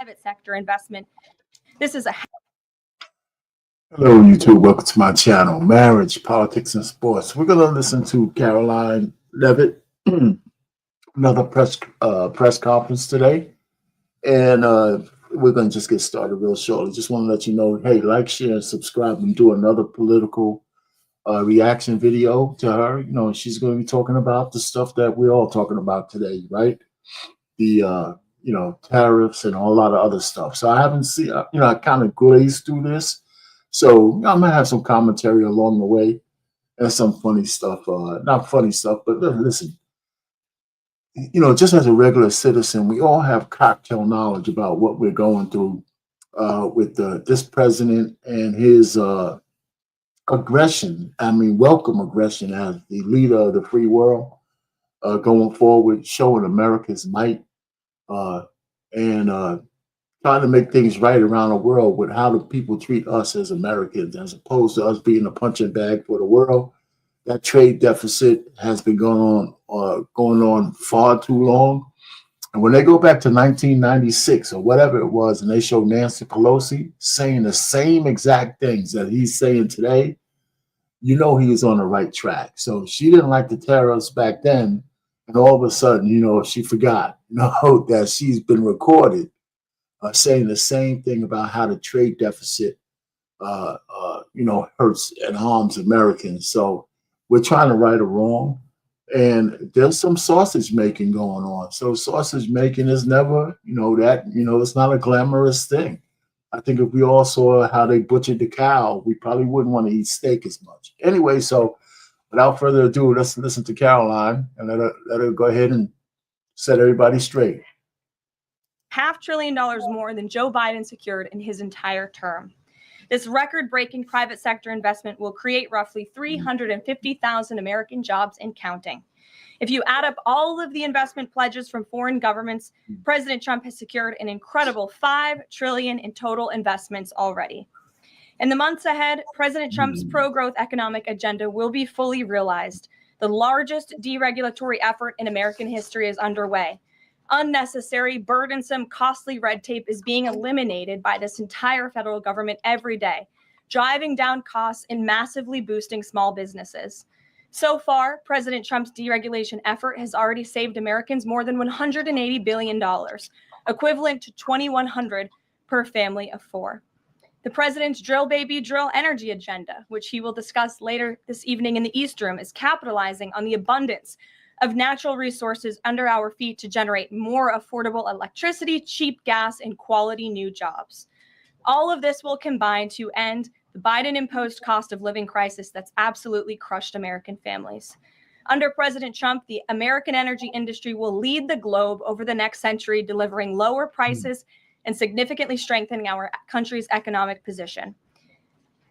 private sector investment. This is a Hello, YouTube. Welcome to my channel, Marriage, Politics, and Sports. We're going to listen to Caroline Leavitt, another press conference today, and we're going to just get started real shortly. Just want to let you know, hey, like, share, and subscribe, and do another political reaction video to her. You know, she's going to be talking about the stuff that we're all talking about today, right? The tariffs and a whole lot of other stuff. So I haven't seen, I kind of glazed through this. So I'm gonna have some commentary along the way and some funny stuff. Not funny stuff, but listen, just as a regular citizen, we all have cocktail knowledge about what we're going through with this president and his aggression. I mean, welcome aggression as the leader of the free world, going forward, showing America's might and trying to make things right around the world with how do people treat us as Americans, as opposed to us being a punching bag for the world. That trade deficit has been going on far too long. And when they go back to 1996 or whatever it was, and they show Nancy Pelosi saying the same exact things that he's saying today, he was on the right track. So she didn't like the tariffs back then, and all of a sudden, she forgot, that she's been recorded saying the same thing about how the trade deficit, hurts and harms Americans. So we're trying to right a wrong, and there's some sausage making going on. So sausage making is never, it's not a glamorous thing. I think if we all saw how they butchered the cow, we probably wouldn't want to eat steak as much. Anyway, so without further ado, let's listen to Caroline and let her go ahead and set everybody straight. $500 billion more than Joe Biden secured in his entire term. This record-breaking private sector investment will create roughly 350,000 American jobs and counting. If you add up all of the investment pledges from foreign governments, President Trump has secured an incredible $5 trillion in total investments already. In the months ahead, President Trump's pro-growth economic agenda will be fully realized. The largest deregulatory effort in American history is underway. Unnecessary, burdensome, costly red tape is being eliminated by this entire federal government every day, driving down costs and massively boosting small businesses. So far, President Trump's deregulation effort has already saved Americans more than $180 billion, equivalent to $2,100 per family of four. The president's drill baby drill energy agenda, which he will discuss later this evening in the East Room, is capitalizing on the abundance of natural resources under our feet to generate more affordable electricity, cheap gas, and quality new jobs. All of this will combine to end the Biden-imposed cost of living crisis that's absolutely crushed American families. Under President Trump, the American energy industry will lead the globe over the next century, delivering lower prices and significantly strengthening our country's economic position.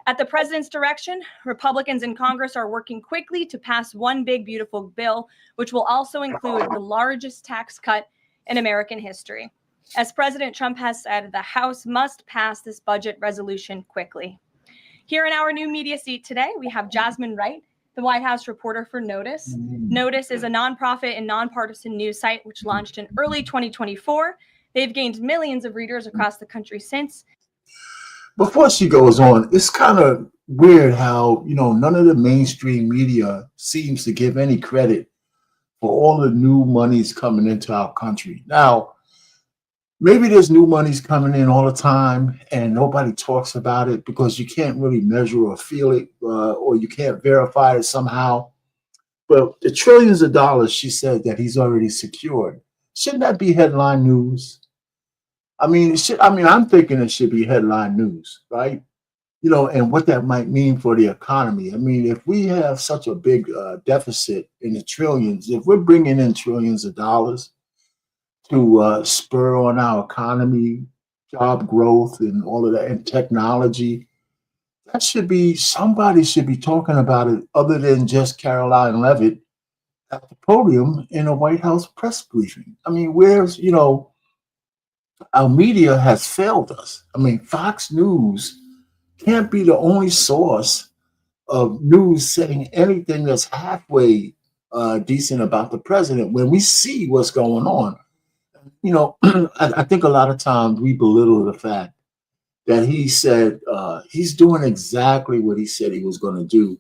At the president's direction, Republicans in Congress are working quickly to pass one big, beautiful bill, which will also include the largest tax cut in American history. As President Trump has said, the House must pass this budget resolution quickly. Here in our new media seat today, we have Jasmine Wright, the White House reporter for Notice. Notice is a nonprofit and nonpartisan news site which launched in early 2024. They've gained millions of readers across the country since. Before she goes on, it's kind of weird how, none of the mainstream media seems to give any credit for all the new monies coming into our country. Now, maybe there's new monies coming in all the time and nobody talks about it because you can't really measure or feel it or you can't verify it somehow. But the trillions of dollars she said that he's already secured, shouldn't that be headline news? I'm thinking it should be headline news, right? And what that might mean for the economy. If we have such a big deficit in the trillions, if we're bringing in trillions of dollars to spur on our economy, job growth, and all of that, and technology, somebody should be talking about it other than just Caroline Leavitt at the podium in a White House press briefing. Where's, our media has failed us. Fox News can't be the only source of news saying anything that's halfway decent about the president when we see what's going on. You know, I think a lot of times we belittle the fact that he said he's doing exactly what he said he was going to do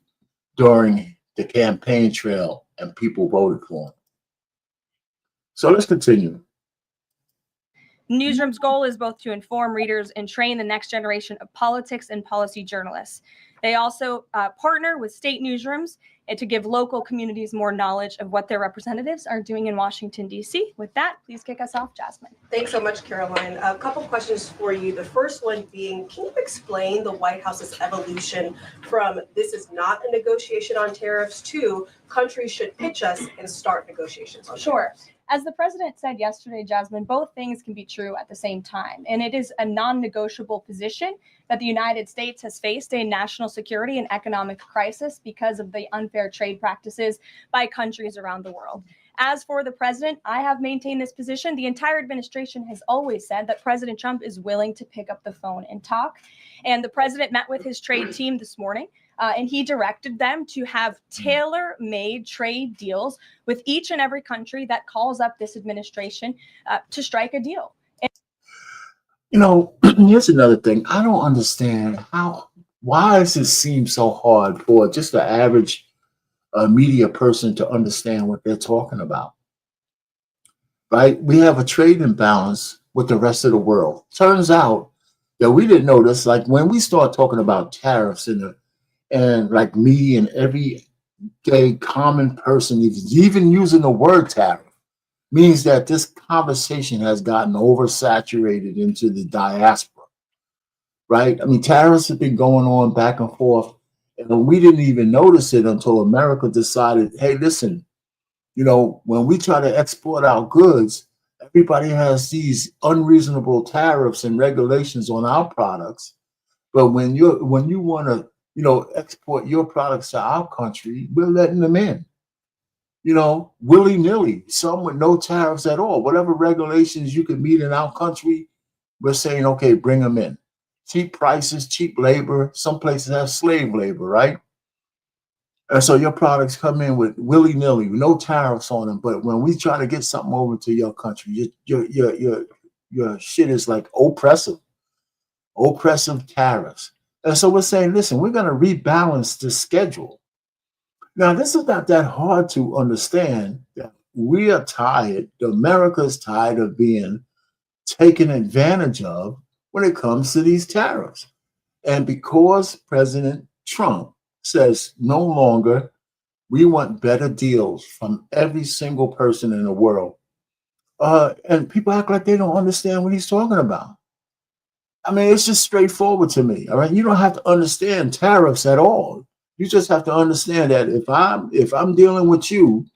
during the campaign trail, and people voted for him. So let's continue. Newsroom's goal is both to inform readers and train the next generation of politics and policy journalists. They also partner with state newsrooms and to give local communities more knowledge of what their representatives are doing in Washington, D.C. With that, please kick us off, Jasmine. Thanks so much, Caroline. A couple questions for you. The first one being, can you explain the White House's evolution from this is not a negotiation on tariffs to countries should pitch us and start negotiations on tariffs? As the president said yesterday, Jasmine, both things can be true at the same time. And it is a non-negotiable position that the United States has faced a national security and economic crisis because of the unfair trade practices by countries around the world. As for the president, I have maintained this position. The entire administration has always said that President Trump is willing to pick up the phone and talk. And the president met with his trade team this morning. And he directed them to have tailor-made trade deals with each and every country that calls up this administration to strike a deal. You know, here's another thing. I don't understand why does it seem so hard for just the average media person to understand what they're talking about? Right? We have a trade imbalance with the rest of the world. Turns out that we didn't notice, like when we start talking about tariffs and like me and every gay common person, even using the word tariff, means that this conversation has gotten oversaturated into the diaspora, right? I mean, tariffs have been going on back and forth, and we didn't even notice it until America decided, hey, listen, you know, when we try to export our goods, everybody has these unreasonable tariffs and regulations on our products. But when you want to, you know, export your products to our country, we're letting them in, you know, willy-nilly, some with no tariffs at all. Whatever regulations you could meet in our country, we're saying, okay, bring them in. Cheap prices, cheap labor. Some places have slave labor, right? And so your products come in with willy-nilly, no tariffs on them. But when we try to get something over to your country, your shit is like oppressive tariffs. And so we're saying, listen, we're going to rebalance the schedule. Now, this is not that hard to understand. That we are tired, America is tired of being taken advantage of when it comes to these tariffs. And because President Trump says no longer, we want better deals from every single person in the world. And people act like they don't understand what he's talking about. I mean, it's just straightforward to me. All right. You don't have to understand tariffs at all. You just have to understand that if I'm dealing with you,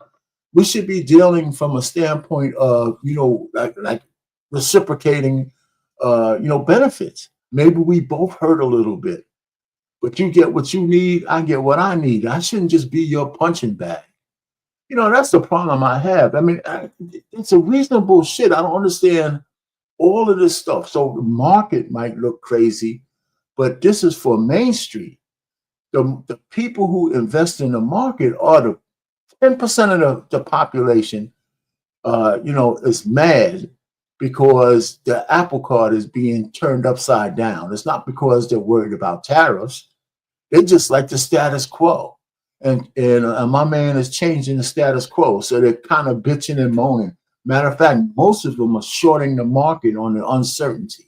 we should be dealing from a standpoint of, you know, like reciprocating, you know, benefits. Maybe we both hurt a little bit, but you get what you need. I get what I need. I shouldn't just be your punching bag. You know, that's the problem I have. I mean, it's a reasonable shit. I don't understand all of this stuff. So the market might look crazy, but this is for Main Street. The people who invest in the market are the 10% of the population, you know, is mad because the apple cart is being turned upside down. It's not because they're worried about tariffs. They just like the status quo. And my man is changing the status quo. So they're kind of bitching and moaning. Matter of fact, most of them are shorting the market on the uncertainty.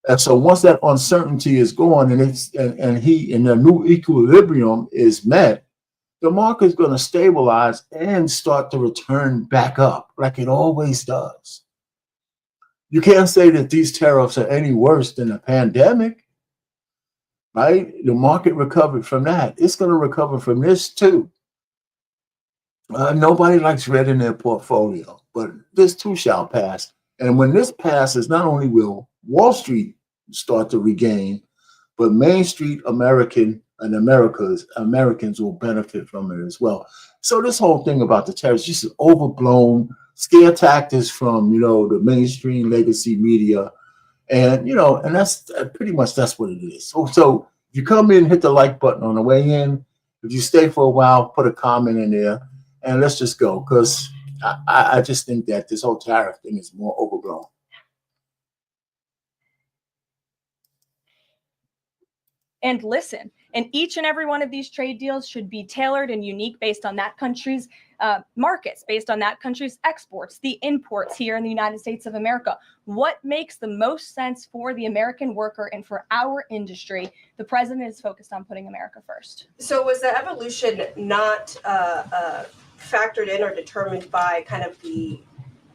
And so once that uncertainty is gone and the new equilibrium is met, the market is going to stabilize and start to return back up like it always does. You can't say that these tariffs are any worse than a pandemic, right? The market recovered from that. It's going to recover from this too. Nobody likes red in their portfolio, but this too shall pass. And when this passes, not only will Wall Street start to regain, but Main Street Americans will benefit from it as well. So this whole thing about the tariffs just is overblown scare tactics from, you know, the mainstream legacy media. And, you know, and that's pretty much that's what it is. So if you come in, hit the like button on the way in. If you stay for a while, put a comment in there. And let's just go, because I just think that this whole tariff thing is more overblown. And listen, and each and every one of these trade deals should be tailored and unique based on that country's markets, based on that country's exports, the imports here in the United States of America. What makes the most sense for the American worker and for our industry? The president is focused on putting America first. So was the evolution not factored in or determined by kind of the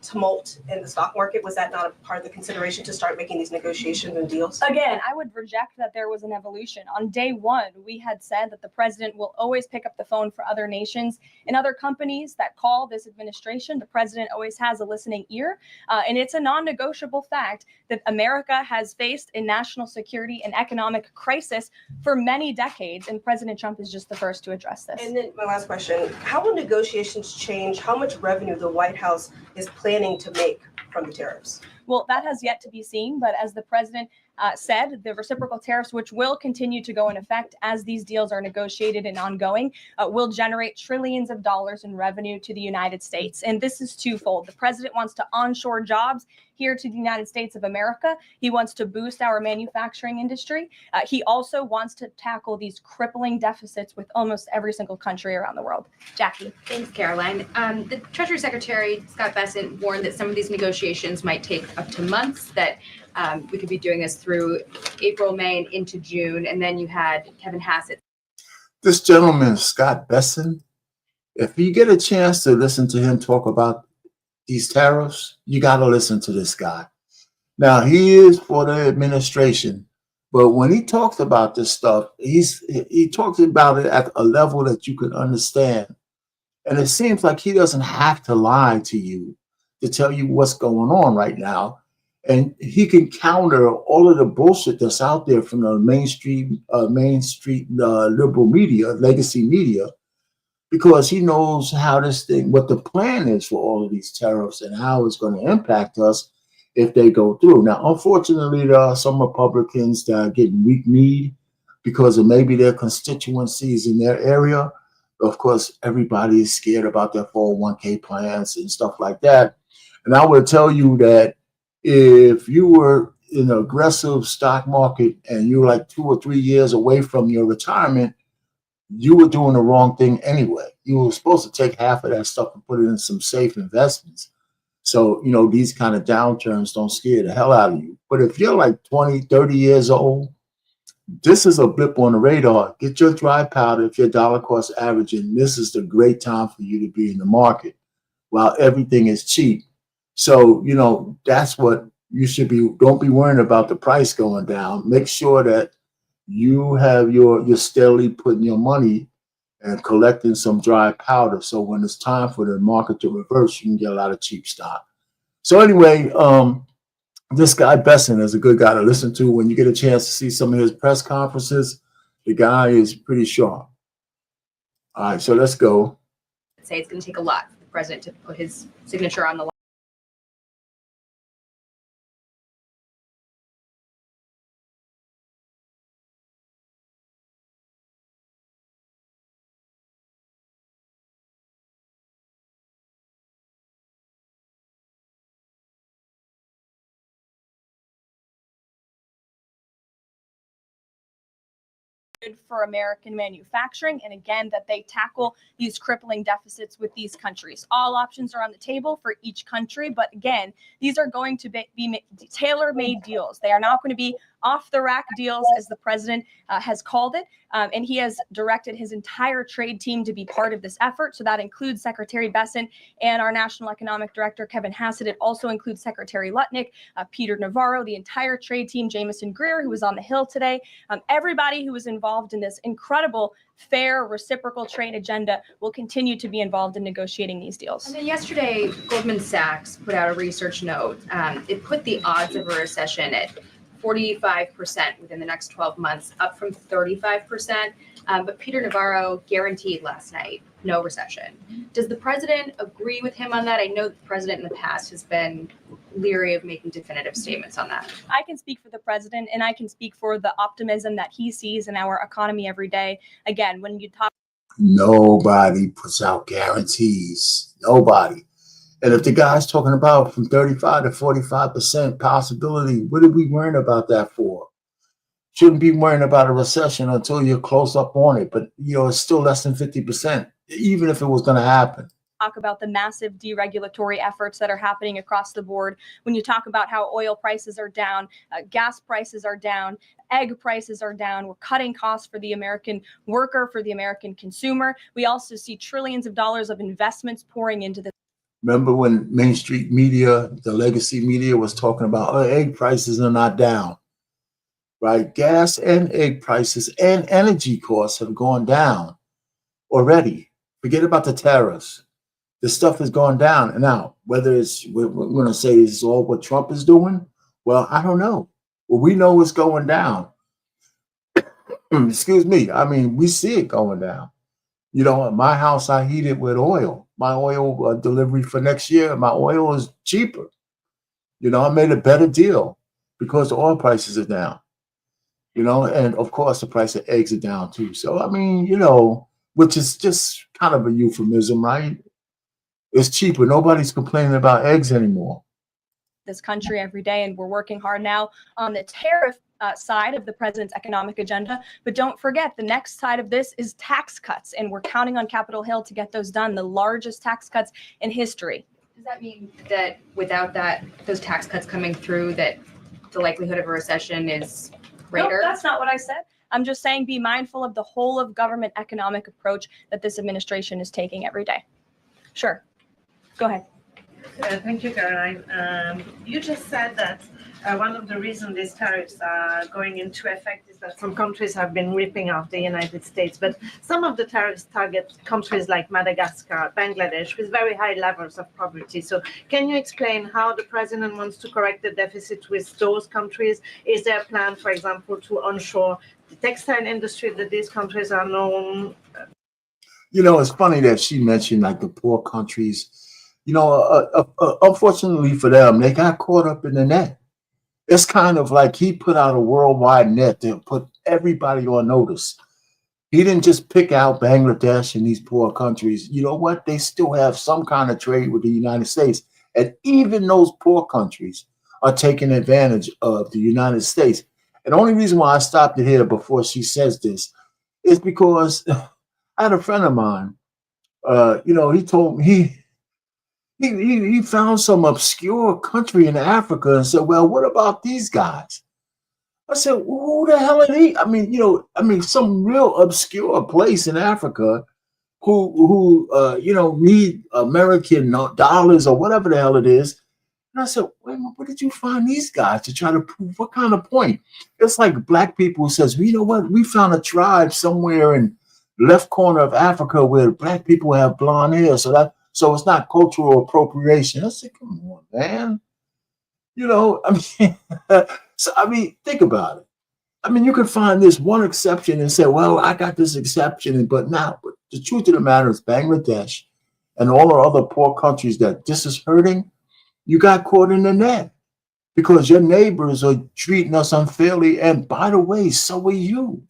tumult in the stock market? Was that not a part of the consideration to start making these negotiations and deals? Again, I would reject that there was an evolution. On day one, we had said that the president will always pick up the phone for other nations and other companies that call this administration. The president always has a listening ear. And it's a non-negotiable fact that America has faced a national security and economic crisis for many decades. And President Trump is just the first to address this. And then my last question, how will negotiations change how much revenue the White House is planning to make from the tariffs? Well, that has yet to be seen. But as the president said, the reciprocal tariffs, which will continue to go in effect as these deals are negotiated and ongoing, will generate trillions of dollars in revenue to the United States. And this is twofold. The president wants to onshore jobs here to the United States of America. He wants to boost our manufacturing industry. He also wants to tackle these crippling deficits with almost every single country around the world. Jackie. Thanks, Caroline. The Treasury Secretary, Scott Bessent, warned that some of these negotiations might take up to months, that we could be doing this through April, May, and into June. And then you had Kevin Hassett. This gentleman, Scott Bessent, if you get a chance to listen to him talk about these tariffs, you got to listen to this guy. Now, he is for the administration, but when he talks about this stuff, he talks about it at a level that you can understand. And it seems like he doesn't have to lie to you to tell you what's going on right now. And he can counter all of the bullshit that's out there from the Main Street liberal media, legacy media, because he knows how this thing, what the plan is for all of these tariffs and how it's going to impact us if they go through. Now, unfortunately, there are some Republicans that are getting weak-kneed because of maybe their constituencies in their area. Of course, everybody is scared about their 401k plans and stuff like that. And I would tell you that if you were in an aggressive stock market and you're like 2 or 3 years away from your retirement, you were doing the wrong thing anyway. You were supposed to take half of that stuff and put it in some safe investments. So, you know, these kind of downturns don't scare the hell out of you. But if you're like 20, 30 years old, this is a blip on the radar. Get your dry powder if your dollar cost averaging. This is the great time for you to be in the market while everything is cheap. So, you know, that's what you should be. Don't be worrying about the price going down. Make sure that you have you're steadily putting your money and collecting some dry powder. So when it's time for the market to reverse, you can get a lot of cheap stock. So anyway, this guy Bessent is a good guy to listen to. When you get a chance to see some of his press conferences, the guy is pretty sharp. All right, so let's go. Say it's going to take a lot for the president to put his signature on the line. For American manufacturing, and again, that they tackle these crippling deficits with these countries. All options are on the table for each country, but again, these are going to be tailor-made deals. They are not going to be off-the-rack deals, as the president has called it, and he has directed his entire trade team to be part of this effort. So that includes Secretary Bessent and our National Economic Director, Kevin Hassett. It also includes Secretary Lutnick, Peter Navarro, the entire trade team, Jamison Greer, who was on the Hill today. Everybody who was involved in this incredible, fair, reciprocal trade agenda will continue to be involved in negotiating these deals. And then yesterday, Goldman Sachs put out a research note. It put the odds of a recession at 45% within the next 12 months, up from 35%. But Peter Navarro guaranteed last night no recession. Does the president agree with him on that? I know the president in the past has been leery of making definitive statements on that. I can speak for the president, and I can speak for the optimism that he sees in our economy every day. Again, when you talk, nobody puts out guarantees. Nobody. And if the guy's talking about from 35 to 45% possibility, what are we worrying about that for? Shouldn't be worrying about a recession until you're close up on it. But, it's still less than 50%, even if it was going to happen. Talk about the massive deregulatory efforts that are happening across the board. When you talk about how oil prices are down, gas prices are down, egg prices are down, we're cutting costs for the American worker, for the American consumer. We also see trillions of dollars of investments pouring into the. Remember when Main Street media, the legacy media, was talking about egg prices are not down, right? Gas and egg prices and energy costs have gone down already. Forget about the tariffs. The stuff has gone down. And now, whether we're going to say this is all what Trump is doing, well, I don't know. Well, we know it's going down. Excuse me. I mean, we see it going down. At my house, I heat it with oil. My oil delivery for next year, my oil is cheaper. I made a better deal because the oil prices are down. And of course, the price of eggs are down too. So, I mean, which is just kind of a euphemism, right? It's cheaper. Nobody's complaining about eggs anymore. This country every day, and we're working hard now on the tariff side of the president's economic agenda. But don't forget, the next side of this is tax cuts, and we're counting on Capitol Hill to get those done, the largest tax cuts in history. Does that mean that without those tax cuts coming through, that the likelihood of a recession is greater? No, that's not what I said. I'm just saying be mindful of the whole of government economic approach that this administration is taking every day. Sure. Go ahead. Thank you, Caroline. You just said that one of the reasons these tariffs are going into effect is that some countries have been ripping off the United States, but some of the tariffs target countries like Madagascar, Bangladesh, with very high levels of poverty. So can you explain how the president wants to correct the deficit with those countries? Is there a plan, for example, to onshore the textile industry that these countries are known? It's funny that she mentioned like the poor countries. Unfortunately for them, they got caught up in the net. It's kind of like he put out a worldwide net to put everybody on notice. He didn't just pick out Bangladesh and these poor countries. You know what? They still have some kind of trade with the United States. And even those poor countries are taking advantage of the United States. And the only reason why I stopped it here before she says this is because I had a friend of mine, he told me he found some obscure country in Africa and said, well, what about these guys? I said, who the hell are they? I mean, some real obscure place in Africa who need American dollars or whatever the hell it is. And I said, wait, where did you find these guys to try to prove what kind of point? It's like black people who says, well, you know what? We found a tribe somewhere in left corner of Africa where black people have blonde hair. So it's not cultural appropriation. I said, come on, man. Think about it. I mean, you could find this one exception and say, well, I got this exception, but the truth of the matter is Bangladesh and all the other poor countries that this is hurting, you got caught in the net because your neighbors are treating us unfairly. And by the way, so are you.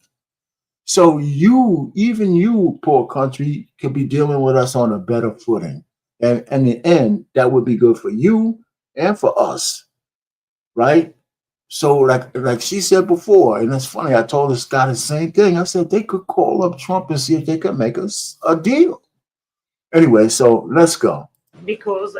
So even you, poor country, could be dealing with us on a better footing. And in the end, that would be good for you and for us, right? So like she said before, and it's funny, I told this guy the same thing. I said they could call up Trump and see if they could make us a deal. Anyway, so let's go. Because,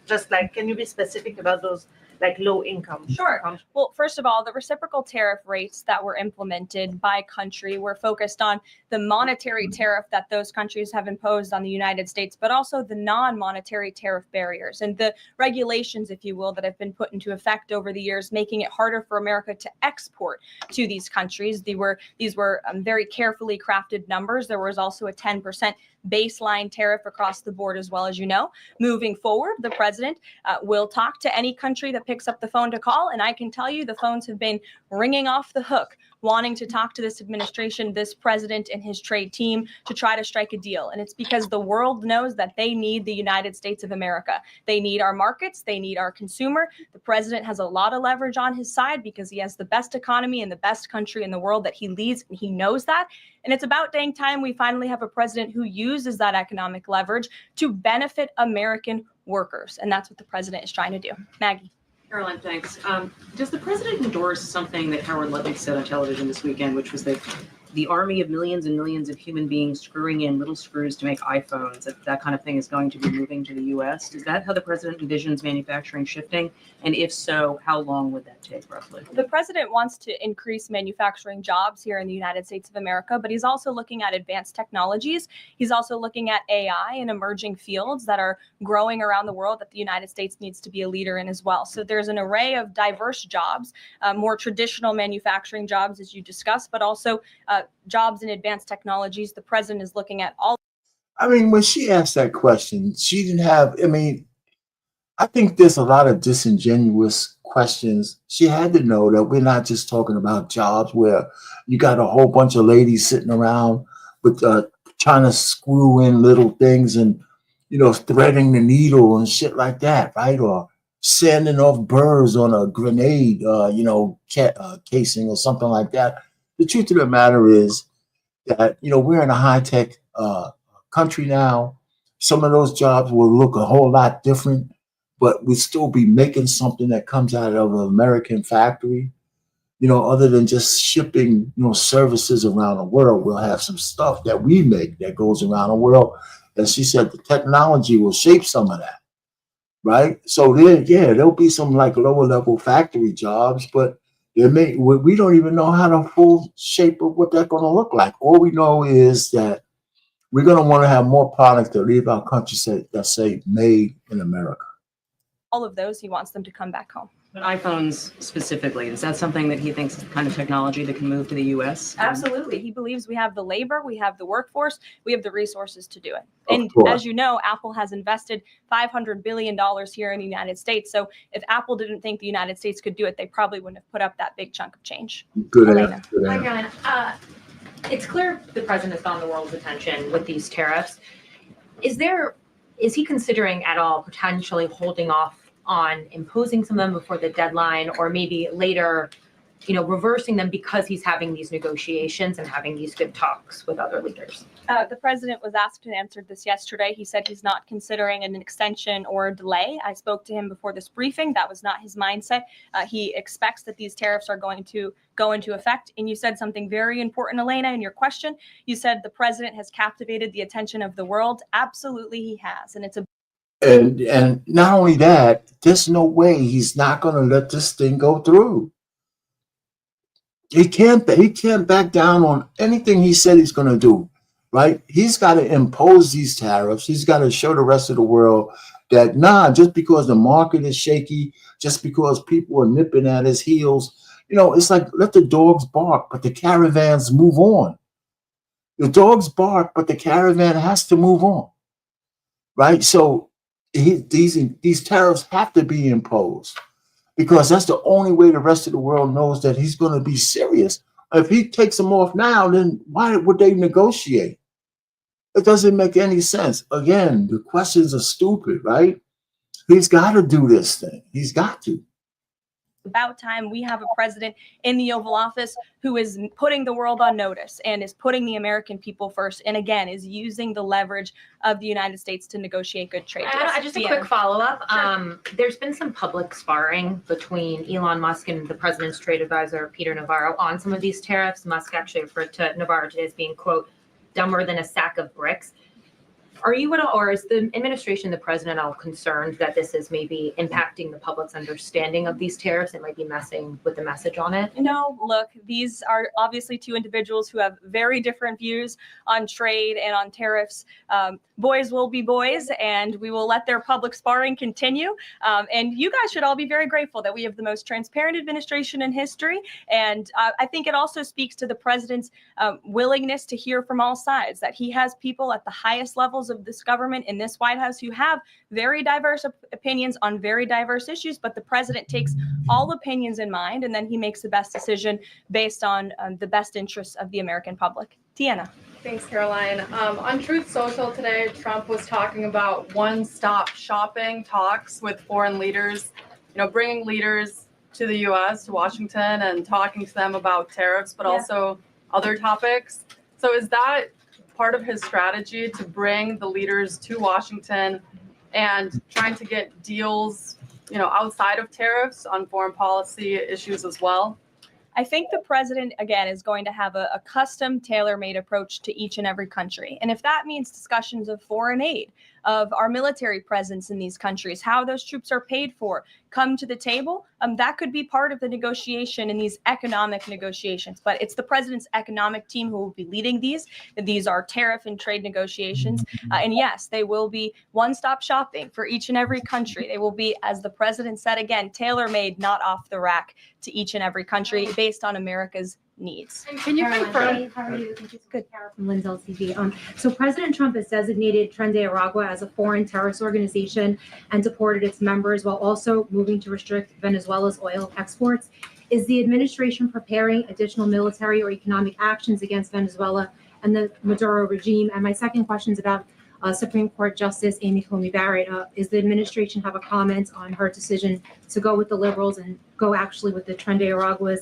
just like, can you be specific about those like low income? Sure. Well, first of all, the reciprocal tariff rates that were implemented by country were focused on the monetary tariff that those countries have imposed on the United States, but also the non-monetary tariff barriers and the regulations, if you will, that have been put into effect over the years, making it harder for America to export to these countries. These were very carefully crafted numbers. There was also a 10% baseline tariff across the board, as well. As you know, moving forward, the president will talk to any country that picks up the phone to call. And I can tell you the phones have been ringing off the hook, wanting to talk to this administration, this president and his trade team to try to strike a deal. And it's because the world knows that they need the United States of America. They need our markets. They need our consumer. The president has a lot of leverage on his side because he has the best economy and the best country in the world that he leads. And he knows that. And it's about dang time we finally have a president who uses that economic leverage to benefit American workers. And that's what the president is trying to do. Maggie. Caroline, thanks. Does the president endorse something that Howard Leavitt said on television this weekend, which was that the army of millions and millions of human beings screwing in little screws to make iPhones, that kind of thing is going to be moving to the U.S.? Is that how the president envisions manufacturing shifting? And if so, how long would that take roughly? The president wants to increase manufacturing jobs here in the United States of America, but he's also looking at advanced technologies. He's also looking at AI and emerging fields that are growing around the world that the United States needs to be a leader in as well. So there's an array of diverse jobs, more traditional manufacturing jobs, as you discussed, but also jobs in advanced technologies. The president is looking at all. I mean, when she asked that question, she didn't have, I mean, I think there's a lot of disingenuous questions. She had to know that we're not just talking about jobs where you got a whole bunch of ladies sitting around with trying to screw in little things and, threading the needle and shit like that, right? Or sanding off burrs on a grenade, casing or something like that. The truth of the matter is that, we're in a high-tech country now. Some of those jobs will look a whole lot different, but we'll still be making something that comes out of an American factory. Other than just shipping, services around the world, we'll have some stuff that we make that goes around the world. As she said, the technology will shape some of that, right? So there'll be some like lower level factory jobs, but we don't even know how the full shape of what they're going to look like. All we know is that we're going to want to have more products that leave our country that say made in America. All of those, he wants them to come back home. But iPhones specifically, is that something that he thinks is the kind of technology that can move to the U.S.? Absolutely. He believes we have the labor, we have the workforce, we have the resources to do it. And as you know, Apple has invested $500 billion here in the United States. So if Apple didn't think the United States could do it, they probably wouldn't have put up that big chunk of change. Good Elena. answer. Hi, Caroline. It's clear the president has found the world's attention with these tariffs. Is he considering at all potentially holding off on imposing some of them before the deadline, or maybe later, reversing them because he's having these negotiations and having these good talks with other leaders? The president was asked and answered this yesterday. He said he's not considering an extension or a delay. I spoke to him before this briefing. That was not his mindset. He expects that these tariffs are going to go into effect. And you said something very important, Elena, in your question. You said the president has captivated the attention of the world. Absolutely, he has. And it's a And not only that, there's no way he's not going to let this thing go through. He can't back down on anything he said he's going to do, right? He's got to impose these tariffs. He's got to show the rest of the world that, just because the market is shaky, just because people are nipping at his heels, it's like, let the dogs bark, but the caravans move on. The dogs bark, but the caravan has to move on, right? So these tariffs have to be imposed, because that's the only way the rest of the world knows that he's going to be serious. If he takes them off now, then why would they negotiate? It doesn't make any sense. Again, the questions are stupid, right? He's got to do this thing. He's got to. About time we have a president in the Oval Office who is putting the world on notice and is putting the American people first, and again is using the leverage of the United States to negotiate good trade deals. Just a quick follow-up. Sure. There's been some public sparring between Elon Musk and the president's trade advisor, Peter Navarro, on some of these tariffs. Musk actually referred to Navarro today as being, quote, dumber than a sack of bricks. Are you at all, or is the administration, the president, all concerned that this is maybe impacting the public's understanding of these tariffs? It might be messing with the message on it? No, look, these are obviously two individuals who have very different views on trade and on tariffs. Boys will be boys, and we will let their public sparring continue. And you guys should all be very grateful that we have the most transparent administration in history. And I think it also speaks to the president's willingness to hear from all sides, that he has people at the highest levels of this government in this White House who have very diverse opinions on very diverse issues, but the president takes all opinions in mind, and then he makes the best decision based on the best interests of the American public. Tiana. Thanks, Caroline. On Truth Social today, Trump was talking about one-stop shopping talks with foreign leaders, bringing leaders to the U.S., to Washington, and talking to them about tariffs, but also other topics. So is that part of his strategy to bring the leaders to Washington and trying to get deals, outside of tariffs on foreign policy issues as well? I think the president, again, is going to have a custom tailor-made approach to each and every country. And if that means discussions of foreign aid, of our military presence in these countries, how those troops are paid for, come to the table, that could be part of the negotiation in these economic negotiations. But it's the president's economic team who will be leading these. These are tariff and trade negotiations. And yes, they will be one-stop shopping for each and every country. They will be, as the president said again, tailor-made, not off the rack to each and every country based on America's needs. And can you Caroline, confirm? hey, how are you? Thank you. Good. Carol from Lynn's LTV. So President Trump has designated Tren de Aragua as a foreign terrorist organization and deported its members while also moving to restrict Venezuela's oil exports. Is the administration preparing additional military or economic actions against Venezuela and the Maduro regime? And my second question is about Supreme Court Justice Amy Coney Barrett. Is the administration have a comment on her decision to go with the liberals and go actually with the Tren de Araguas?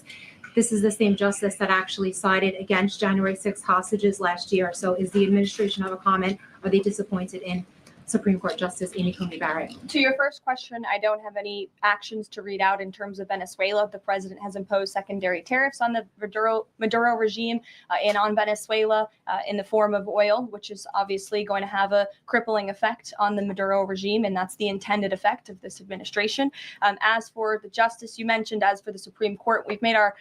This is the same justice that actually sided against January 6th hostages last year. So is the administration have a comment? Are they disappointed in Supreme Court Justice Amy Coney Barrett? To your first question, I don't have any actions to read out in terms of Venezuela. The president has imposed secondary tariffs on the Maduro regime and on Venezuela in the form of oil, which is obviously going to have a crippling effect on the Maduro regime, and that's the intended effect of this administration. As for the justice you mentioned, as for the Supreme Court, we've made our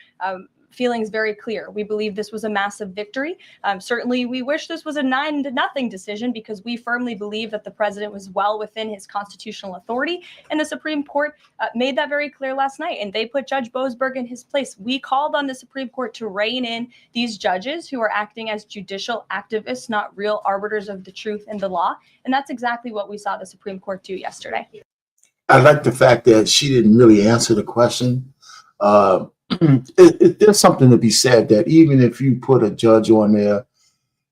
feelings very clear. We believe this was a massive victory. Certainly, we wish this was a 9-0 decision because we firmly believe that the president was well within his constitutional authority. And the Supreme Court made that very clear last night, and they put Judge Boasberg in his place. We called on the Supreme Court to rein in these judges who are acting as judicial activists, not real arbiters of the truth and the law. And that's exactly what we saw the Supreme Court do yesterday. I like the fact that she didn't really answer the question. There's something to be said that even if you put a judge on there,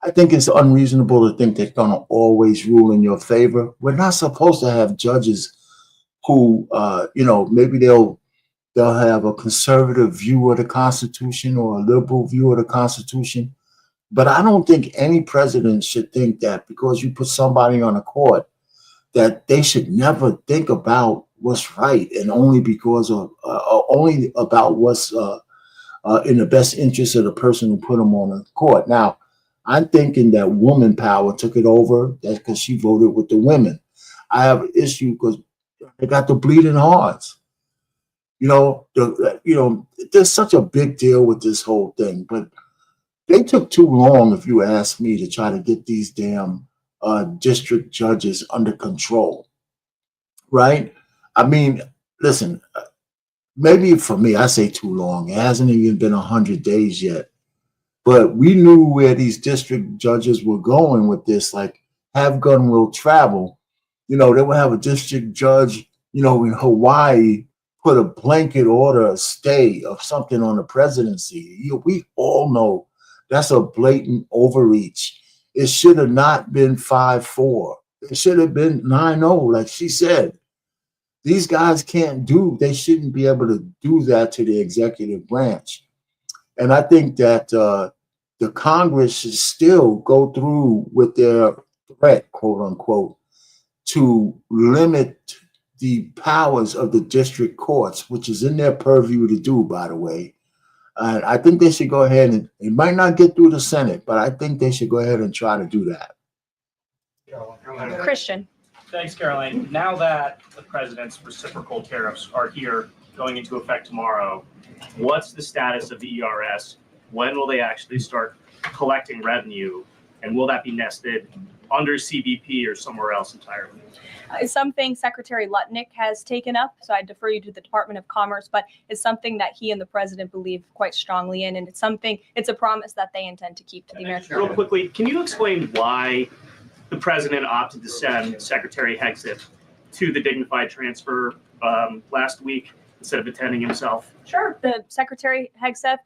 I think it's unreasonable to think they're going to always rule in your favor. We're not supposed to have judges who, maybe they'll have a conservative view of the Constitution or a liberal view of the Constitution. But I don't think any president should think that because you put somebody on a court that they should never think about what's right and only because of only about what's in the best interest of the person who put them on the court. Now, I'm thinking that woman power took it over. That's because she voted with the women. I have an issue because they got the bleeding hearts. There's such a big deal with this whole thing, but they took too long, if you ask me, to try to get these damn district judges under control, right? I mean, listen, maybe for me, I say too long. It hasn't even been 100 days yet. But we knew where these district judges were going with this, like have gun will travel. They will have a district judge, in Hawaii, put a blanket order, a stay of something on the presidency. We all know that's a blatant overreach. It should have not been 5-4. It should have been 9-0, like she said. These guys they shouldn't be able to do that to the executive branch. And I think that the Congress should still go through with their threat, quote unquote, to limit the powers of the district courts, which is in their purview to do, by the way. And I think they should go ahead and it might not get through the Senate, but I think they should go ahead and try to do that. Christian. Thanks, Caroline. Now that the president's reciprocal tariffs are here, going into effect tomorrow, what's the status of the ERS? When will they actually start collecting revenue? And will that be nested under CBP or somewhere else entirely? It's something Secretary Lutnick has taken up, so I defer you to the Department of Commerce, but it's something that he and the president believe quite strongly in, and it's a promise that they intend to keep to the American Real people. quickly, can you explain why the president opted to send Secretary Hegseth to the dignified transfer last week instead of attending himself? Sure. The Secretary Hegseth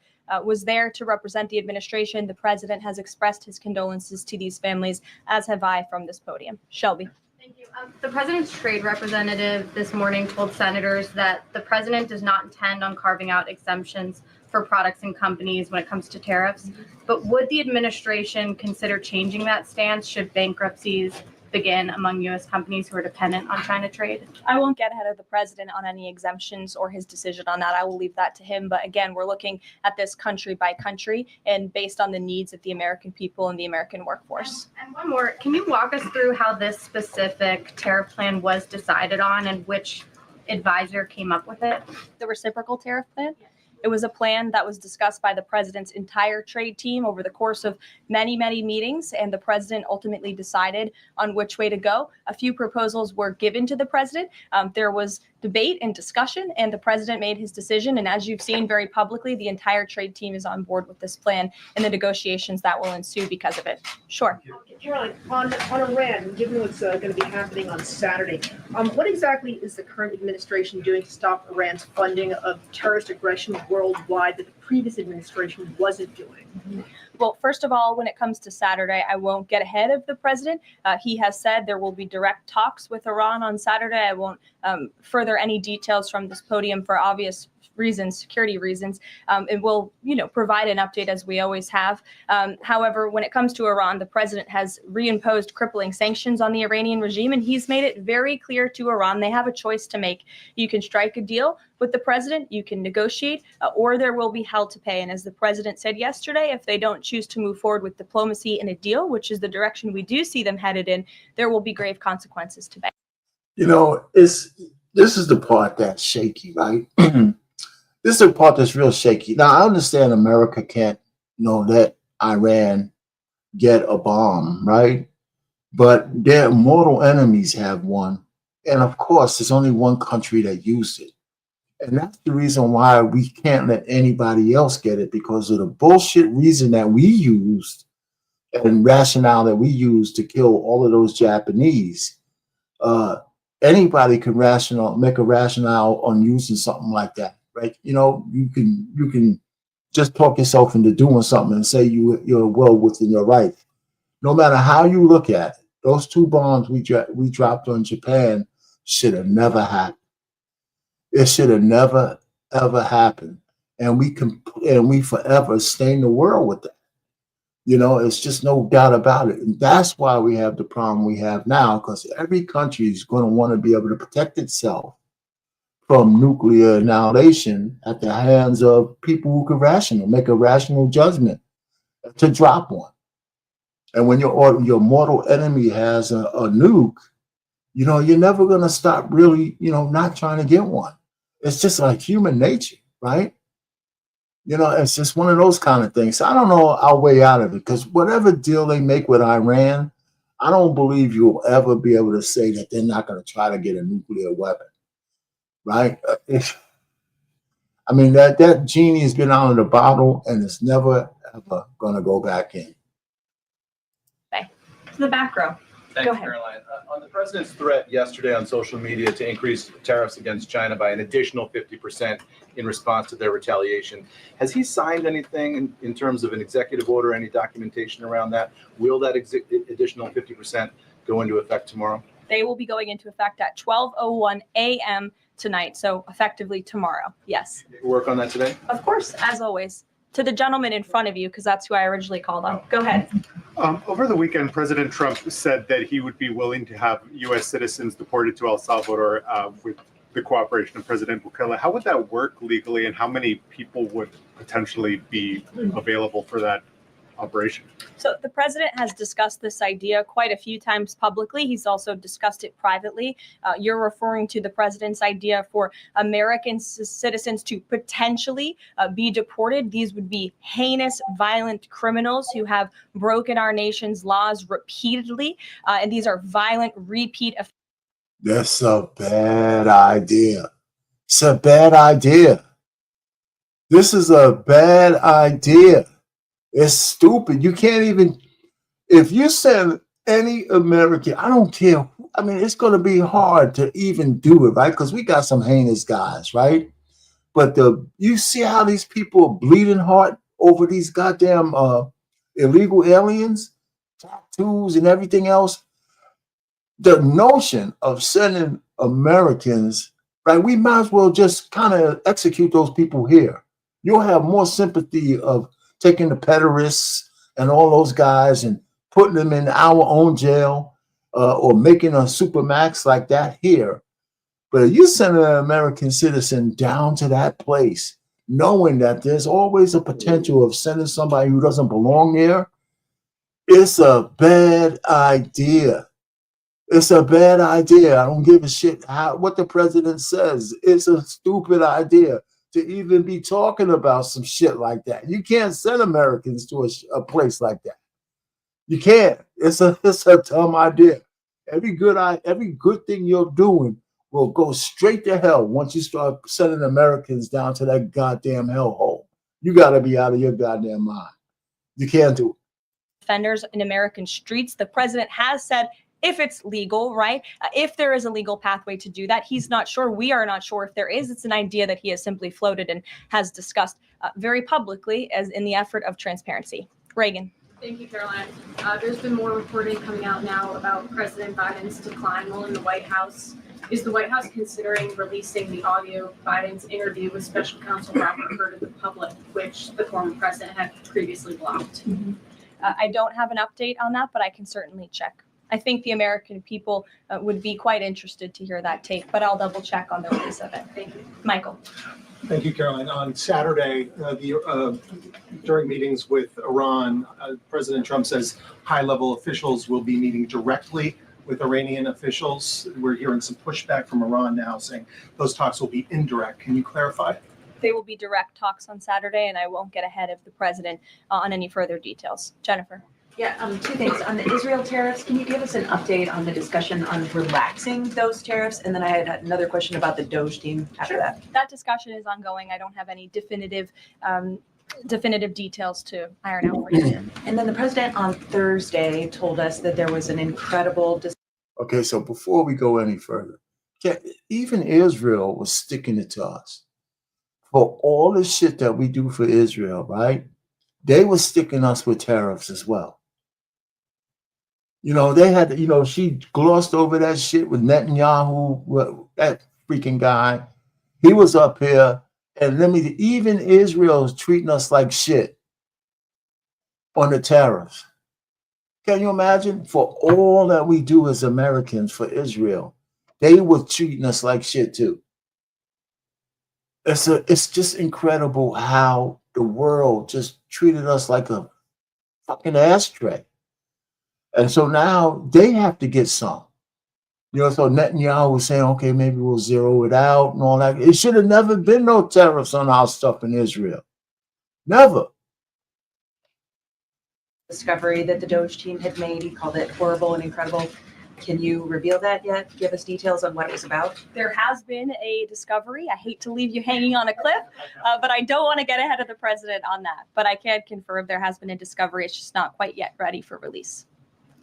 was there to represent the administration. The president has expressed his condolences to these families, as have I from this podium. Shelby. Thank you. The president's trade representative this morning told senators that the president does not intend on carving out exemptions for products and companies when it comes to tariffs. But would the administration consider changing that stance should bankruptcies begin among U.S. companies who are dependent on China trade? I won't get ahead of the president on any exemptions or his decision on that. I will leave that to him. But again, we're looking at this country by country and based on the needs of the American people and the American workforce. And one more, can you walk us through how this specific tariff plan was decided on and which advisor came up with it? The reciprocal tariff plan. It was a plan that was discussed by the president's entire trade team over the course of many, many meetings, and the president ultimately decided on which way to go. A few proposals were given to the president. There was debate and discussion, and the president made his decision. And as you've seen very publicly, the entire trade team is on board with this plan and the negotiations that will ensue because of it. Sure. Caroline, on Iran, given what's going to be happening on Saturday, what exactly is the current administration doing to stop Iran's funding of terrorist aggression worldwide that the previous administration wasn't doing? Well, first of all, when it comes to Saturday, I won't get ahead of the president. He has said there will be direct talks with Iran on Saturday. I won't further any details from this podium for obvious reasons, security reasons, and we'll, provide an update as we always have. However, when it comes to Iran, the president has reimposed crippling sanctions on the Iranian regime, and he's made it very clear to Iran they have a choice to make. You can strike a deal with the president, you can negotiate, or there will be hell to pay. And as the president said yesterday, if they don't choose to move forward with diplomacy and a deal, which is the direction we do see them headed in, there will be grave consequences to pay. This is the part that's shaky, right? This is the part that's real shaky. Now, I understand America can't, let Iran get a bomb, right? But their mortal enemies have one. And of course, there's only one country that used it. And that's the reason why we can't let anybody else get it, because of the bullshit reason that we used and rationale that we used to kill all of those Japanese. Anybody can make a rationale on using something like that. Right? You can just talk yourself into doing something and say you're well within your right. No matter how you look at it, those two bombs we dropped on Japan should have never happened. It should have never ever happened, and we forever stain the world with that. It's just no doubt about it, and that's why we have the problem we have now. Because every country is going to want to be able to protect itself from nuclear annihilation at the hands of people who can make a rational judgment to drop one. And when your mortal enemy has a nuke, you're never going to stop really, not trying to get one. It's just like human nature, right? It's just one of those kind of things. So I don't know our way out of it, because whatever deal they make with Iran, I don't believe you'll ever be able to say that they're not going to try to get a nuclear weapon. Right? That genie has been out of the bottle and it's never, ever going to go back in. Okay. To the back row. Thank Go you, ahead. Caroline. On the president's threat yesterday on social media to increase tariffs against China by an additional 50% in response to their retaliation, has he signed anything in terms of an executive order, any documentation around that? Will that additional 50% go into effect tomorrow? They will be going into effect at 12:01 a.m. tonight, so effectively tomorrow. Yes. Work on that today? Of course, as always. To the gentleman in front of you, because that's who I originally called on. Go ahead. Over the weekend, President Trump said that he would be willing to have U.S. citizens deported to El Salvador with the cooperation of President Bukele. How would that work legally, and how many people would potentially be available for that operation? So the president has discussed this idea quite a few times publicly. He's also discussed it privately. You're referring to the president's idea for American citizens to potentially be deported. These would be heinous, violent criminals who have broken our nation's laws repeatedly. And these are violent repeat offenders. That's a bad idea. It's a bad idea. This is a bad idea. It's stupid. You can't even, if you send any American, I don't care. It's going to be hard to even do it, right? Because we got some heinous guys, right? But you see how these people are bleeding heart over these goddamn illegal aliens, tattoos and everything else. The notion of sending Americans, right? We might as well just kind of execute those people here. You'll have more sympathy of taking the pederasts and all those guys and putting them in our own jail or making a supermax like that here. But if you send an American citizen down to that place, knowing that there's always a potential of sending somebody who doesn't belong there, it's a bad idea. It's a bad idea. I don't give a shit what the president says. It's a stupid idea to even be talking about some shit like that. You can't send Americans to a place like that. You can't. It's a dumb idea. Every good thing you're doing will go straight to hell once you start sending Americans down to that goddamn hellhole. You got to be out of your goddamn mind. You can't do it. Offenders in American streets. The president has said if it's legal, right? If there is a legal pathway to do that, he's not sure. We are not sure if there is. It's an idea that he has simply floated and has discussed very publicly as in the effort of transparency. Reagan. Thank you, Caroline. There's been more reporting coming out now about President Biden's decline while in the White House. Is the White House considering releasing the audio of Biden's interview with Special Counsel Robert Hur to the public, which the former president had previously blocked? I don't have an update on that, but I can certainly check. I think the American people would be quite interested to hear that tape, but I'll double check on the release of it. Thank you. Michael. Thank you, Caroline. On Saturday, during meetings with Iran, President Trump says high-level officials will be meeting directly with Iranian officials. We're hearing some pushback from Iran now saying those talks will be indirect. Can you clarify? They will be direct talks on Saturday, and I won't get ahead of the president on any further details. Jennifer. Yeah, two things. On the Israel tariffs, can you give us an update on the discussion on relaxing those tariffs? And then I had another question about the Doge team after that. That discussion is ongoing. I don't have any definitive details to iron out for you. And then the president on Thursday told us that there was an incredible... Okay, so before we go any further, even Israel was sticking it to us. For all the shit that we do for Israel, right? They were sticking us with tariffs as well. You know, they had, she glossed over that shit with Netanyahu, that freaking guy. He was up here, and even Israel is treating us like shit on the tariffs. Can you imagine? For all that we do as Americans for Israel, they were treating us like shit too. It's just incredible how the world just treated us like a fucking ashtray. And so now they have to get some. So Netanyahu was saying, okay, maybe we'll zero it out and all that. It should have never been no tariffs on our stuff in Israel. Never. Discovery that the Doge team had made. He called it horrible and incredible. Can you reveal that yet? Give us details on what it was about? There has been a discovery. I hate to leave you hanging on a cliff, but I don't want to get ahead of the president on that. But I can confirm there has been a discovery. It's just not quite yet ready for release.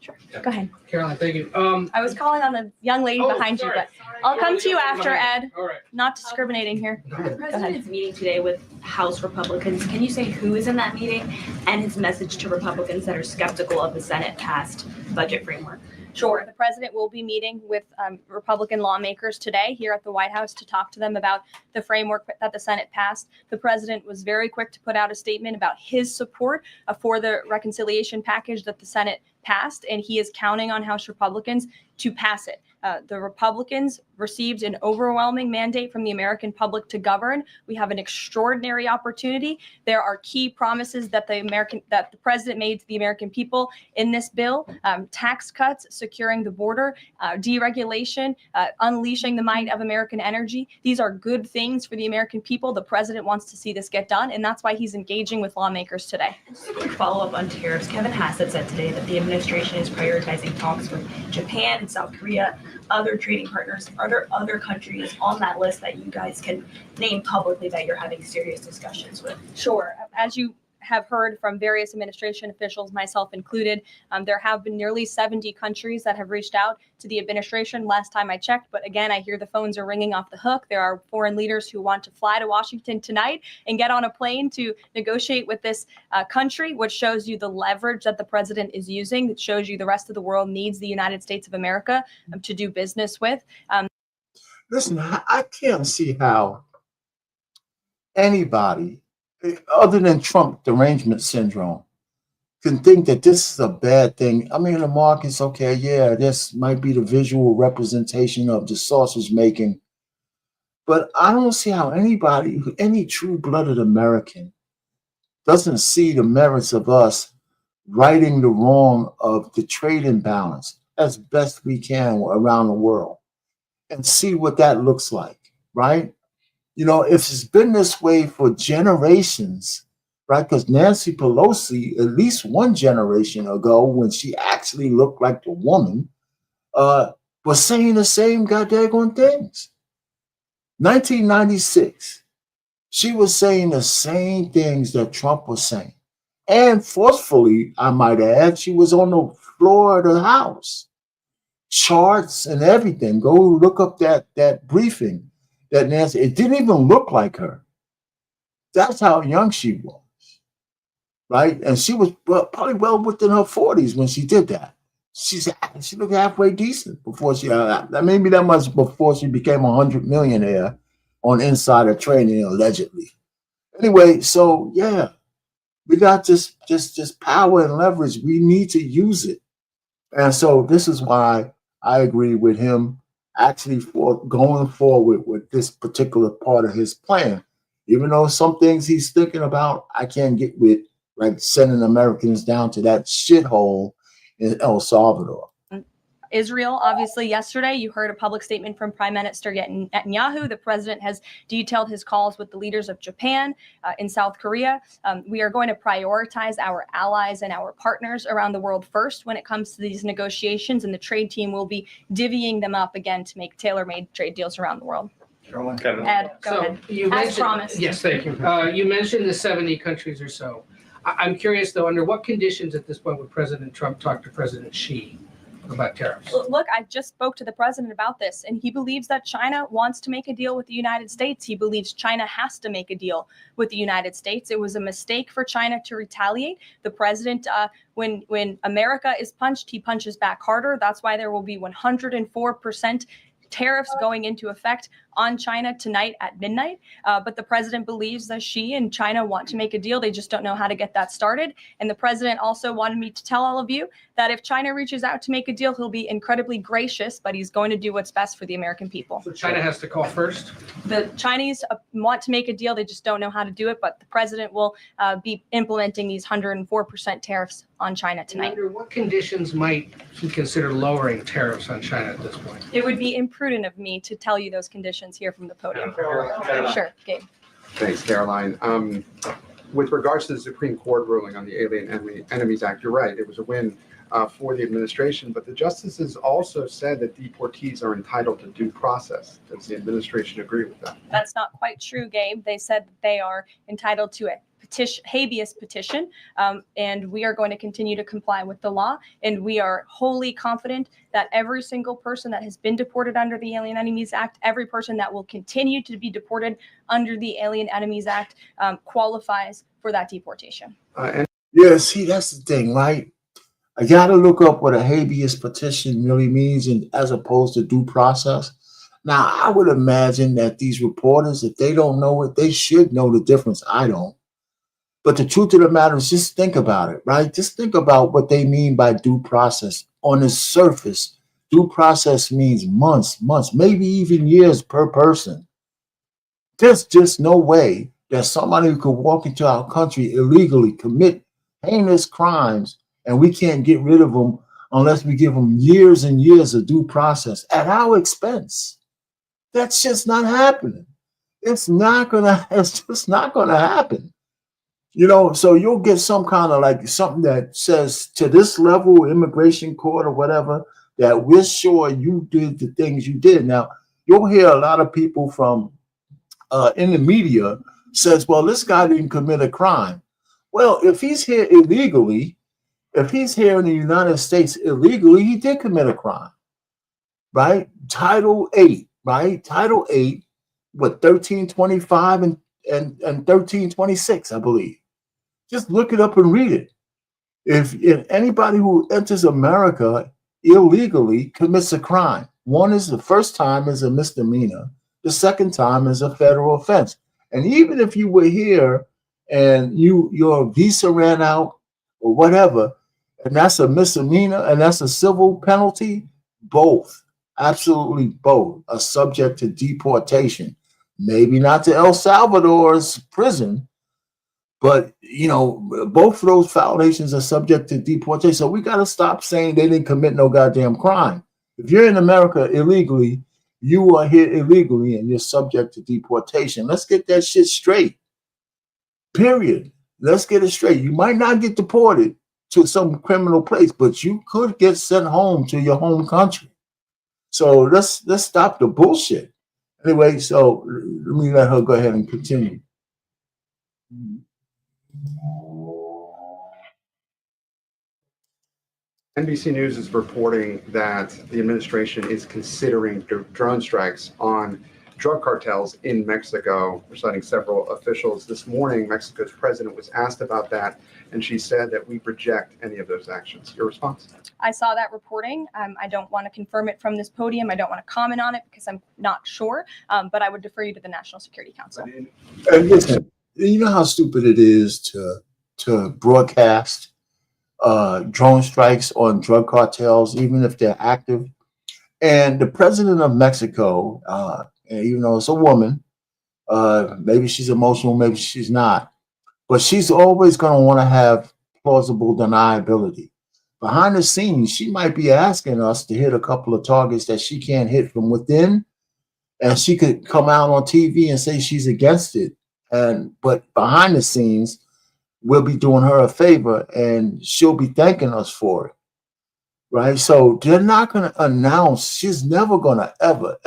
Sure. Go ahead. Caroline, thank you. I was calling on the young lady behind you, but I'll come to you after, Ed. All right. Not discriminating here. The president is meeting today with House Republicans. Can you say who is in that meeting and his message to Republicans that are skeptical of the Senate passed budget framework? Sure. The president will be meeting with Republican lawmakers today here at the White House to talk to them about the framework that the Senate passed. The president was very quick to put out a statement about his support for the reconciliation package that the Senate passed, and he is counting on House Republicans to pass it. The Republicans received an overwhelming mandate from the American public to govern. We have an extraordinary opportunity. There are key promises that the president made to the American people in this bill: tax cuts, securing the border, deregulation, unleashing the might of American energy. These are good things for the American people. The president wants to see this get done, and that's why he's engaging with lawmakers today. Just a quick follow-up on tariffs. Kevin Hassett said today that the administration is prioritizing talks with Japan and South Korea, other trading partners. Are there other countries on that list that you guys can name publicly that you're having serious discussions with? Sure. As you have heard from various administration officials, myself included, there have been nearly 70 countries that have reached out to the administration last time I checked. But again, I hear the phones are ringing off the hook. There are foreign leaders who want to fly to Washington tonight and get on a plane to negotiate with this country, which shows you the leverage that the president is using. That shows you the rest of the world needs the United States of America to do business with. Listen, I can't see how anybody other than Trump derangement syndrome can think that this is a bad thing. I mean, the market's okay. Yeah, this might be the visual representation of the sausage making, but I don't see how anybody, any true-blooded American, doesn't see the merits of us righting the wrong of the trade imbalance as best we can around the world and see what that looks like, right? You know, if it's been this way for generations, right? Because Nancy Pelosi, at least one generation ago, when she actually looked like the woman, was saying the same goddamn things. 1996, she was saying the same things that Trump was saying. And forcefully, I might add, she was on the floor of the House. Charts and everything. Go look up that briefing that Nancy, it didn't even look like her. That's how young she was, right? And she was probably well within her 40s when she did that. She looked halfway decent before she, maybe that much before she became a 100 millionaire on insider trading, allegedly. Anyway, so yeah, we got just power and leverage. We need to use it. And so this is why I agree with him actually for going forward with this particular part of his plan. Even though some things he's thinking about, I can't get with, like sending Americans down to that shithole in El Salvador. Israel, obviously, yesterday you heard a public statement from Prime Minister Netanyahu. The president has detailed his calls with the leaders of Japan and South Korea. We are going to prioritize our allies and our partners around the world first when it comes to these negotiations, and the trade team will be divvying them up again to make tailor-made trade deals around the world. Ed, go ahead. As promised. Yes, thank you. You mentioned the 70 countries or so. I'm curious, though, under what conditions at this point would President Trump talk to President Xi about tariffs? Look, I just spoke to the president about this, and he believes that China wants to make a deal with the United States. He believes China has to make a deal with the United States. It was a mistake for China to retaliate. The president, when America is punched, he punches back harder. That's why there will be 104% tariffs going into effect on China tonight at midnight. But the president believes that Xi and China want to make a deal. They just don't know how to get that started. And the president also wanted me to tell all of you that if China reaches out to make a deal, he'll be incredibly gracious, but he's going to do what's best for the American people. So China has to call first? The Chinese want to make a deal. They just don't know how to do it. But the president will be implementing these 104% tariffs on China tonight. And under what conditions might he consider lowering tariffs on China at this point? It would be imprudent of me to tell you those conditions here from the podium. Sure, Gabe. Thanks, Caroline. With regards to the Supreme Court ruling on the Alien Enemies Act, you're right. It was a win for the administration, but the justices also said that deportees are entitled to due process. Does the administration agree with that? That's not quite true, Gabe. They said that they are entitled to a habeas petition, and we are going to continue to comply with the law. And we are wholly confident that every single person that has been deported under the Alien Enemies Act, every person that will continue to be deported under the Alien Enemies Act qualifies for that deportation. Yeah, see, that's the thing, right? I got to look up what a habeas petition really means, and as opposed to due process. Now, I would imagine that these reporters, if they don't know it, they should know the difference. I don't. But the truth of the matter is, just think about it, right? Just think about what they mean by due process. On the surface, due process means months, maybe even years per person. There's just no way that somebody who could walk into our country illegally, commit heinous crimes, and we can't get rid of them unless we give them years and years of due process at our expense. That's just not happening. It's just not gonna happen. You know, so you'll get some kind of like something that says to this level, immigration court or whatever, that we're sure you did the things you did. Now, you'll hear a lot of people from in the media says, well, this guy didn't commit a crime. Well, if he's here illegally, if he's here in the United States illegally, he did commit a crime, right? Title 8, right? Title 8, what, 1325 and 1326, I believe. Just look it up and read it. If anybody who enters America illegally commits a crime, the first time is a misdemeanor, the second time is a federal offense. And even if you were here and your visa ran out, or whatever, and that's a misdemeanor and that's a civil penalty, both, absolutely both, are subject to deportation. Maybe not to El Salvador's prison, but both of those violations are subject to deportation. So we got to stop saying they didn't commit no goddamn crime. If you're in America illegally, you are here illegally and you're subject to deportation. Let's get that shit straight. Period. Let's get it straight. You might not get deported to some criminal place, but you could get sent home to your home country. So let's stop the bullshit. Anyway, so let me let her go ahead and continue. NBC News is reporting that the administration is considering drone strikes on drug cartels in Mexico. We're citing several officials. This morning, Mexico's president was asked about that, and she said that we reject any of those actions. Your response? I saw that reporting. I don't want to confirm it from this podium. I don't want to comment on it because I'm not sure, but I would defer you to the National Security Council. And listen, you know how stupid it is to broadcast drone strikes on drug cartels, even if they're active. And the president of Mexico, even though it's a woman, maybe she's emotional, maybe she's not, but she's always going to want to have plausible deniability. Behind the scenes, she might be asking us to hit a couple of targets that she can't hit from within, and she could come out on TV and say she's against it. But behind the scenes, we'll be doing her a favor, and she'll be thanking us for it. Right? So they're not going to announce, she's never going to ever,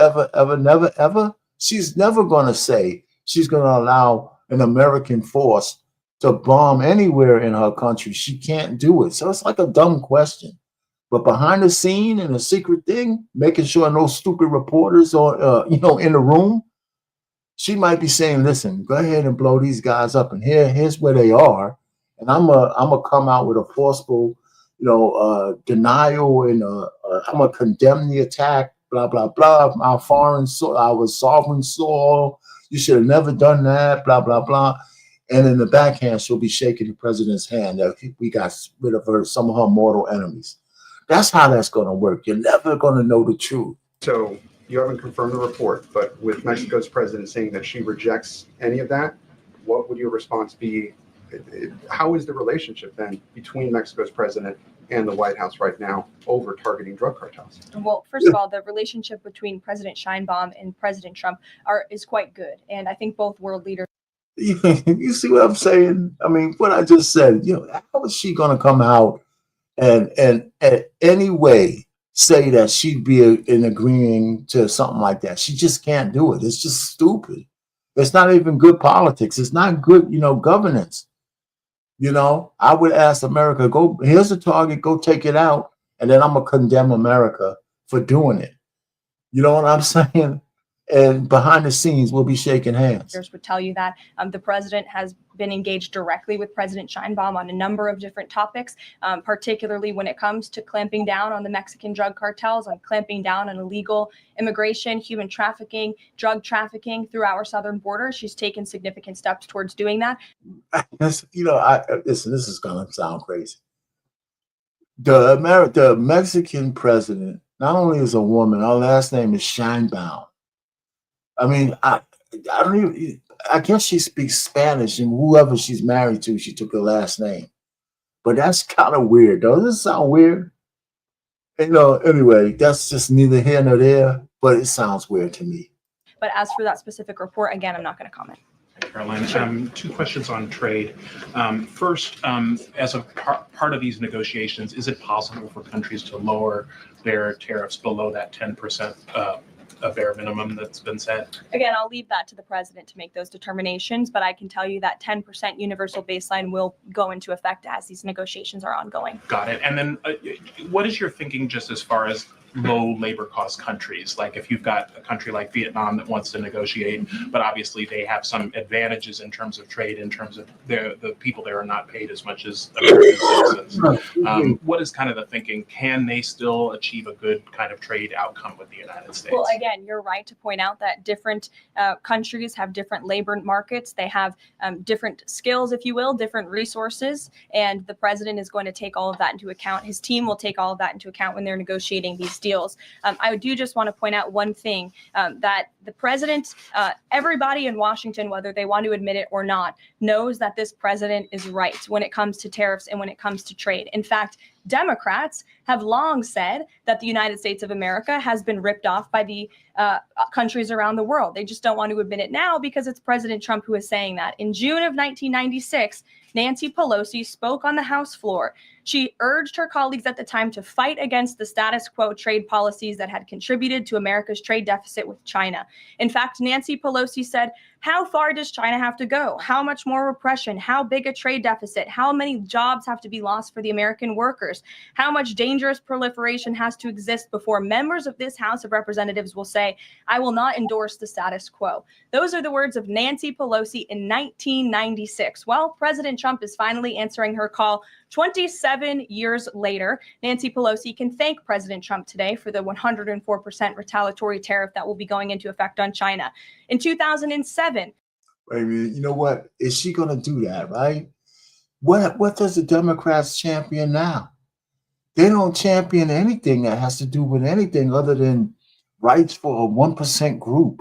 she's never going to say she's going to allow an American force to bomb anywhere in her country. She can't do it. So it's like a dumb question. But behind the scene and a secret thing, making sure no stupid reporters are, in the room, she might be saying, listen, go ahead and blow these guys up. And here's where they are. And I'm a come out with a forceful, denial, and I'm gonna condemn the attack, blah, blah, blah. Our sovereign soil. You should have never done that, blah, blah, blah. And in the backhand, she'll be shaking the president's hand that we got rid of some of her mortal enemies. That's how that's going to work. You're never going to know the truth. So you haven't confirmed the report, but with Mexico's president saying that she rejects any of that, what would your response be? How is the relationship then between Mexico's president and the White House right now over targeting drug cartels? Well, first of all, the relationship between President Sheinbaum and President Trump is quite good. And I think both world leaders. You see what I'm saying? I mean, what I just said, how is she going to come out and any way say that she'd be in agreeing to something like that? She just can't do it. It's just stupid. It's not even good politics. It's not good, governance. I would ask America, here's the target, go take it out. And then I'm going to condemn America for doing it. You know what I'm saying? And behind the scenes, we'll be shaking hands. Would tell you that the president has been engaged directly with President Sheinbaum on a number of different topics, particularly when it comes to clamping down on the Mexican drug cartels, on clamping down on illegal immigration, human trafficking, drug trafficking through our southern border. She's taken significant steps towards doing that. Listen, this is going to sound crazy. The Mexican president not only is a woman, her last name is Sheinbaum. I mean, I guess she speaks Spanish, and whoever she's married to, she took her last name. But that's kind of weird. Doesn't it sound weird? Anyway, that's just neither here nor there, but it sounds weird to me. But as for that specific report, again, I'm not going to comment. Caroline, two questions on trade. First, as a part of these negotiations, is it possible for countries to lower their tariffs below that 10% a bare minimum that's been set? Again, I'll leave that to the president to make those determinations, but I can tell you that 10% universal baseline will go into effect as these negotiations are ongoing. Got it. And then what is your thinking just as far as low labor cost countries. Like if you've got a country like Vietnam that wants to negotiate, but obviously they have some advantages in terms of trade, in terms of the people there are not paid as much as American citizens. What is kind of the thinking? Can they still achieve a good kind of trade outcome with the United States? Well, again, you're right to point out that different countries have different labor markets. They have different skills, if you will, different resources, and the president is going to take all of that into account. His team will take all of that into account when they're negotiating these deals. I do just want to point out one thing, that the president, everybody in Washington, whether they want to admit it or not, knows that this president is right when it comes to tariffs and when it comes to trade. In fact, Democrats have long said that the United States of America has been ripped off by the countries around the world. They just don't want to admit it now because it's President Trump who is saying that. In June of 1996, Nancy Pelosi spoke on the House floor. She urged her colleagues at the time to fight against the status quo trade policies that had contributed to America's trade deficit with China. In fact, Nancy Pelosi said, "How far does China have to go? How much more repression? How big a trade deficit? How many jobs have to be lost for the American workers? How much dangerous proliferation has to exist before members of this House of Representatives will say, 'I will not endorse the status quo'?" Those are the words of Nancy Pelosi in 1996. Well, President Trump is finally answering her call 27 years later. Nancy Pelosi can thank President Trump today for the 104% retaliatory tariff that will be going into effect on China. In 2007, Wait a minute, you know what? Is she going to do that, right? What does the Democrats champion now? They don't champion anything that has to do with anything other than rights for a 1% group.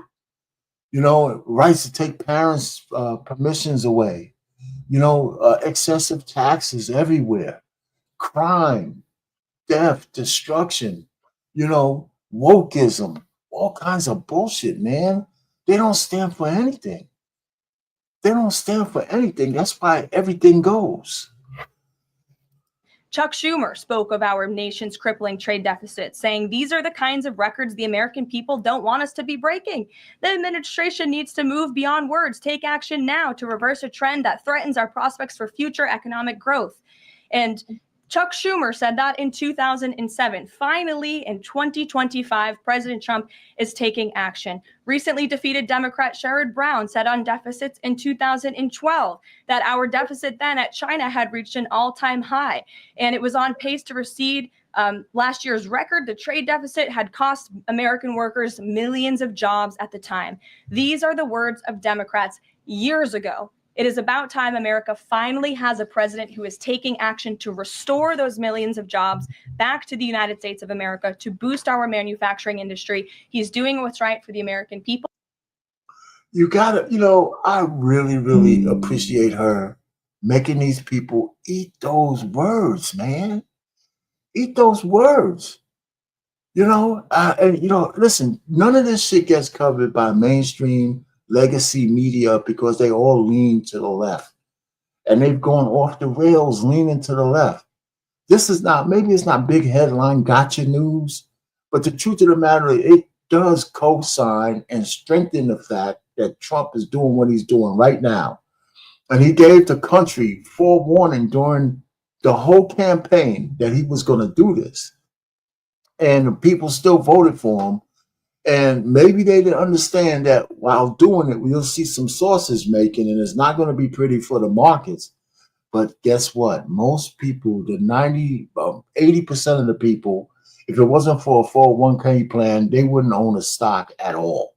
You know, rights to take parents' permissions away. You know, excessive taxes everywhere, crime, death, destruction, you know, wokeism, all kinds of bullshit, man. They don't stand for anything. They don't stand for anything. That's why everything goes. Chuck Schumer spoke of our nation's crippling trade deficit, saying these are the kinds of records the American people don't want us to be breaking. The administration needs to move beyond words, take action now to reverse a trend that threatens our prospects for future economic growth. And Chuck Schumer said that in 2007. Finally, in 2025, President Trump is taking action. Recently defeated Democrat Sherrod Brown said on deficits in 2012 that our deficit then at China had reached an all-time high, and it was on pace to recede last year's record. The trade deficit had cost American workers millions of jobs at the time. These are the words of Democrats years ago. It is about time America finally has a president who is taking action to restore those millions of jobs back to the United States of America, to boost our manufacturing industry. He's doing what's right for the American people. You gotta, you know, I really, really appreciate her making these people eat those words, man. Eat those words. You know, and you know, listen, none of this shit gets covered by mainstream legacy media because they all lean to the left. And they've gone off the rails leaning to the left. This is not, maybe it's not big headline gotcha news, but the truth of the matter is it does co-sign and strengthen the fact that Trump is doing what he's doing right now. And he gave the country forewarning during the whole campaign that he was going to do this. And people still voted for him. And maybe they didn't understand that while doing it, we'll see some sausage making, and it's not going to be pretty for the markets. But guess what? Most people, the 80% of the people, if it wasn't for a 401k plan, they wouldn't own a stock at all.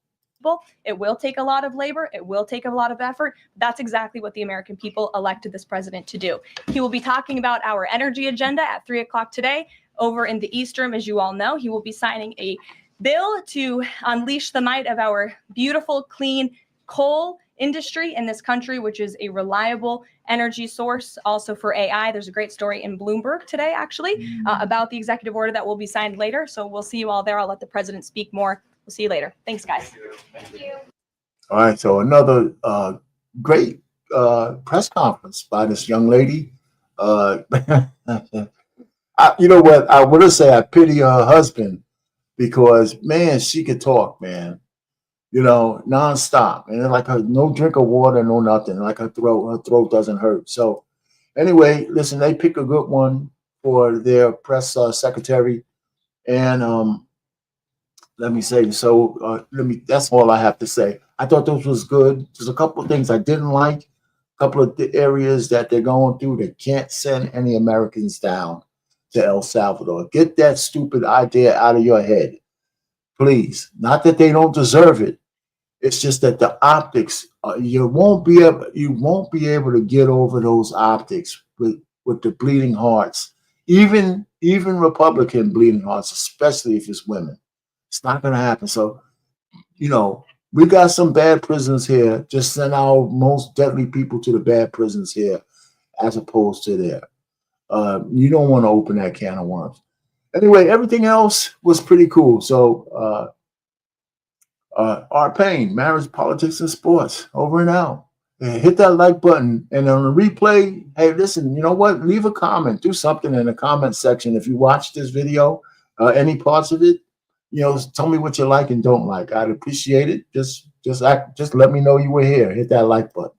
It will take a lot of labor. It will take a lot of effort. That's exactly what the American people elected this president to do. He will be talking about our energy agenda at 3 o'clock today over in the East Room. As you all know, he will be signing a bill to unleash the might of our beautiful, clean coal industry in this country, which is a reliable energy source also for AI. There's a great story in Bloomberg today, actually, about the executive order that will be signed later. So we'll see you all there. I'll let the president speak more. We'll see you later. Thanks, guys. Thank you. All right. So another great press conference by this young lady. You know what? I want to say I pity her husband, because, man, she could talk, man, you know, nonstop. And like her, no drink of water, no nothing. Like her throat doesn't hurt. So anyway, listen, they pick a good one for their press secretary. And let me say, that's all I have to say. I thought this was good. There's a couple of things I didn't like, a couple of the areas that they're going through. They can't send any Americans down to El Salvador. Get that stupid idea out of your head, please. Not that they don't deserve it. It's just that the optics, you won't be able to get over those optics with the bleeding hearts. Even Republican bleeding hearts, especially if it's women. It's not going to happen. So, we got some bad prisons here. Just send our most deadly people to the bad prisons here, as opposed to there. You don't want to open that can of worms. Anyway, everything else was pretty cool. So, Art Payne, Marriage, Politics, and Sports, over and out. Hit that like button. And on the replay, hey, listen, you know what? Leave a comment. Do something in the comment section. If you watch this video, any parts of it, tell me what you like and don't like. I'd appreciate it. Just let me know you were here. Hit that like button.